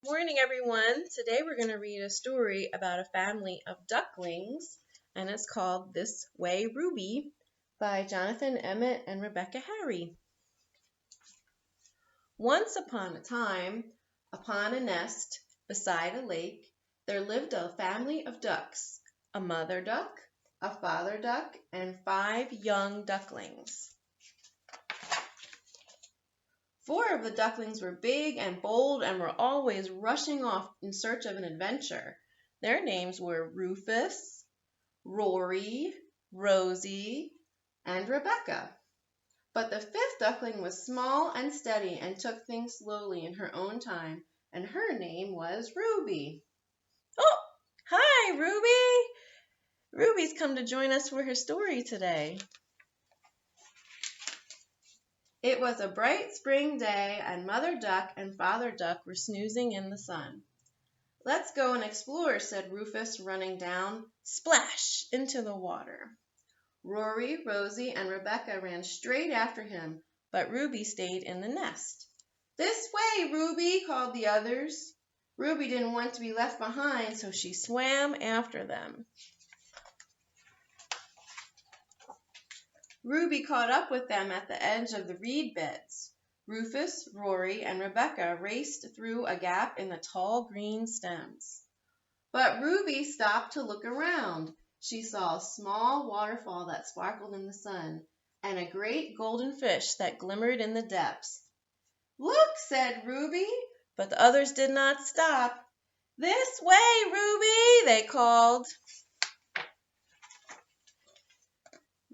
Morning, everyone. Today we're going to read a story about a family of ducklings, and it's called This Way, Ruby by Jonathan Emmett and Rebecca Harry. Once upon a time, upon a nest beside a lake, there lived a family of ducks, a mother duck, a father duck, and 5 young ducklings. 4 of the ducklings were big and bold and were always rushing off in search of an adventure. Their names were Rufus, Rory, Rosie, and Rebecca. But the 5th duckling was small and steady and took things slowly in her own time, and her name was Ruby. Oh, hi, Ruby! Ruby's come to join us for her story today. It was a bright spring day, and Mother Duck and Father Duck were snoozing in the sun. "Let's go and explore," said Rufus, running down, splash, into the water. Rory, Rosie, and Rebecca ran straight after him, but Ruby stayed in the nest. "This way, Ruby!" called the others. Ruby didn't want to be left behind, so she swam after them. Ruby caught up with them at the edge of the reed beds. Rufus, Rory, and Rebecca raced through a gap in the tall green stems. But Ruby stopped to look around. She saw a small waterfall that sparkled in the sun, and a great golden fish that glimmered in the depths. "Look," said Ruby, but the others did not stop. "This way, Ruby!" they called.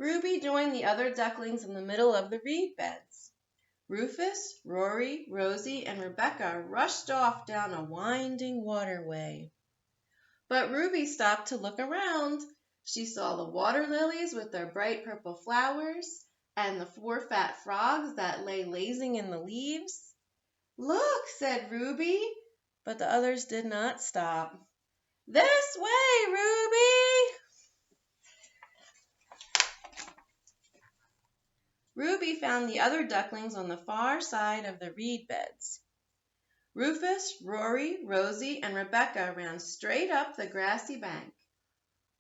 Ruby joined the other ducklings in the middle of the reed beds. Rufus, Rory, Rosie, and Rebecca rushed off down a winding waterway. But Ruby stopped to look around. She saw the water lilies with their bright purple flowers, and the 4 fat frogs that lay lazing in the leaves. "Look," said Ruby, but the others did not stop. "This way, Ruby!" Ruby found the other ducklings on the far side of the reed beds. Rufus, Rory, Rosie, and Rebecca ran straight up the grassy bank.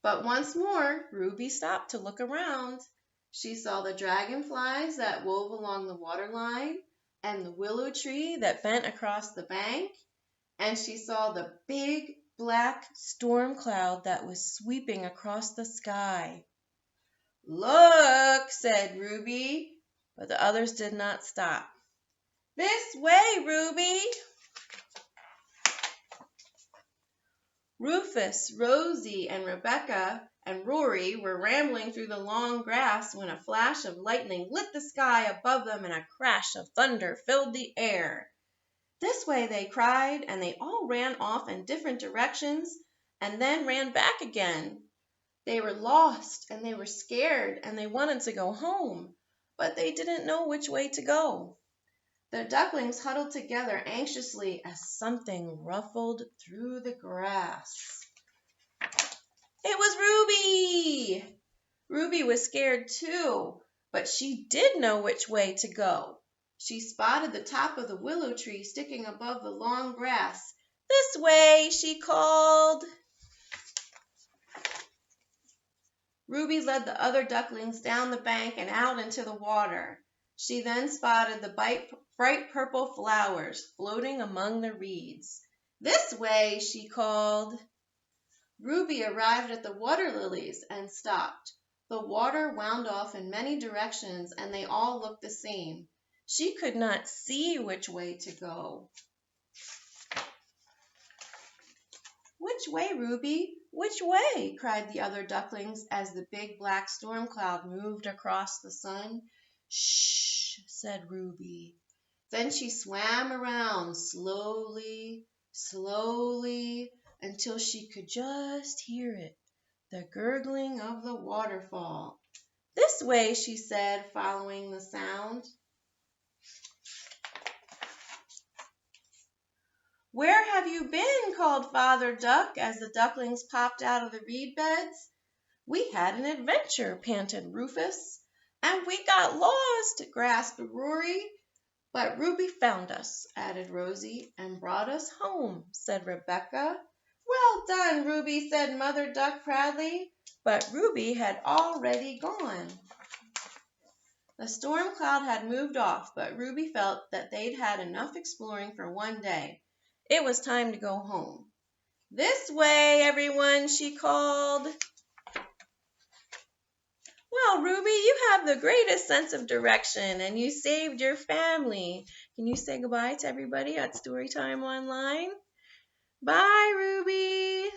But once more Ruby stopped to look around. She saw the dragonflies that wove along the waterline, and the willow tree that bent across the bank, and she saw the big black storm cloud that was sweeping across the sky. "Look," said Ruby, but the others did not stop. "This way, Ruby!" Rufus, Rosie, and Rebecca and Rory were rambling through the long grass when a flash of lightning lit the sky above them and a crash of thunder filled the air. "This way!" they cried, and they all ran off in different directions and then ran back again. They were lost, and they were scared, and they wanted to go home, but they didn't know which way to go. The ducklings huddled together anxiously as something ruffled through the grass. It was Ruby! Ruby was scared too, but she did know which way to go. She spotted the top of the willow tree sticking above the long grass. "This way!" she called. Ruby led the other ducklings down the bank and out into the water. She then spotted the bright purple flowers floating among the reeds. "This way!" she called. Ruby arrived at the water lilies and stopped. The water wound off in many directions, and they all looked the same. She could not see which way to go. "Which way, Ruby? Which way?" cried the other ducklings as the big black storm cloud moved across the sun. "Shh!" said Ruby. Then she swam around slowly, slowly, until she could just hear it, the gurgling of the waterfall. "This way," she said, following the sound. "Where have you been?" called Father Duck as the ducklings popped out of the reed beds. "We had an adventure," panted Rufus. "And we got lost," gasped Rory. "But Ruby found us," added Rosie, "and brought us home," said Rebecca. "Well done, Ruby," said Mother Duck proudly. But Ruby had already gone. The storm cloud had moved off, but Ruby felt that they'd had enough exploring for one day. It was time to go home. "This way, everyone," she called. "Well, Ruby, you have the greatest sense of direction, and you saved your family. Can you say goodbye to everybody at Storytime Online?" "Bye, Ruby."